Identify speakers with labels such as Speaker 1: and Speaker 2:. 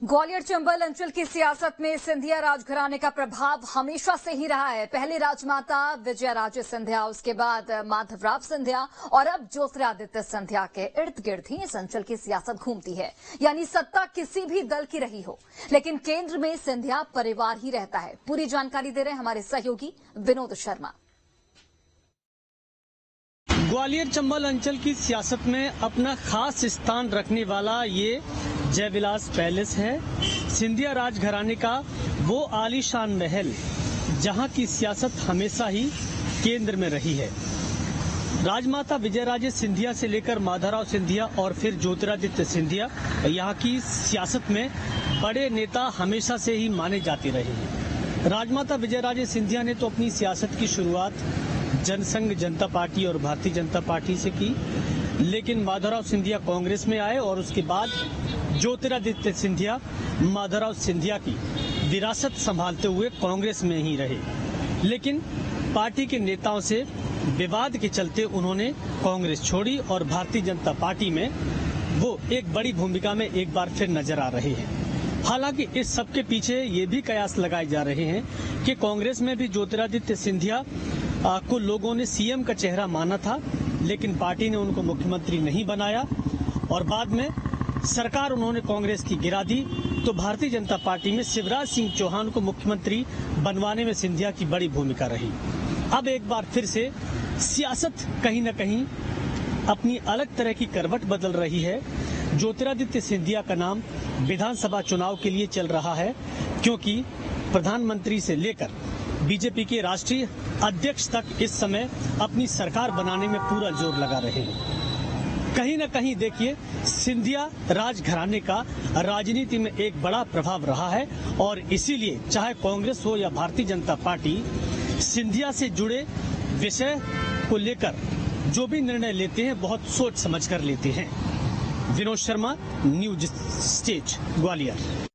Speaker 1: ग्वालियर चंबल अंचल की सियासत में सिंधिया राजघराने का प्रभाव हमेशा से ही रहा है। पहले राजमाता विजयाराजे सिंधिया, उसके बाद माधवराव सिंधिया और अब ज्योतिरादित्य सिंधिया के इर्द गिर्द ही इस अंचल की सियासत घूमती है। यानी सत्ता किसी भी दल की रही हो, लेकिन केंद्र में सिंधिया परिवार ही रहता है। पूरी जानकारी दे रहे हैं हमारे सहयोगी विनोद शर्मा।
Speaker 2: ग्वालियर चंबल अंचल की सियासत में अपना खास स्थान रखने वाला ये जयविलास पैलेस है। सिंधिया राजघराने का वो आलीशान महल जहां की सियासत हमेशा ही केंद्र में रही है। राजमाता विजयराजे सिंधिया से लेकर माधवराव सिंधिया और फिर ज्योतिरादित्य सिंधिया यहाँ की सियासत में बड़े नेता हमेशा से ही माने जाते रहे हैं। राजमाता विजयराजे सिंधिया ने तो अपनी सियासत की शुरुआत जनसंघ जनता पार्टी और भारतीय जनता पार्टी से की, लेकिन माधवराव सिंधिया कांग्रेस में आए और उसके बाद ज्योतिरादित्य सिंधिया माधवराव सिंधिया की विरासत संभालते हुए कांग्रेस में ही रहे। लेकिन पार्टी के नेताओं से विवाद के चलते उन्होंने कांग्रेस छोड़ी और भारतीय जनता पार्टी में वो एक बड़ी भूमिका में एक बार फिर नजर आ रहे हैं। हालांकि इस सब के पीछे ये भी कयास लगाए जा रहे हैं कि कांग्रेस में भी ज्योतिरादित्य सिंधिया को लोगों ने सीएम का चेहरा माना था, लेकिन पार्टी ने उनको मुख्यमंत्री नहीं बनाया और बाद में सरकार उन्होंने कांग्रेस की गिरा दी। तो भारतीय जनता पार्टी में शिवराज सिंह चौहान को मुख्यमंत्री बनवाने में सिंधिया की बड़ी भूमिका रही। अब एक बार फिर से सियासत कहीं न कहीं अपनी अलग तरह की करवट बदल रही है। ज्योतिरादित्य सिंधिया का नाम विधानसभा चुनाव के लिए चल रहा है, क्योंकि प्रधानमंत्री से लेकर बीजेपी के राष्ट्रीय अध्यक्ष तक इस समय अपनी सरकार बनाने में पूरा जोर लगा रहे हैं। कहीं न कहीं देखिए, सिंधिया राजघराने का राजनीति में एक बड़ा प्रभाव रहा है और इसीलिए चाहे कांग्रेस हो या भारतीय जनता पार्टी, सिंधिया से जुड़े विषय को लेकर जो भी निर्णय लेते हैं बहुत सोच समझ कर लेते हैं। Vinod Sharma, news stage, Gwalior.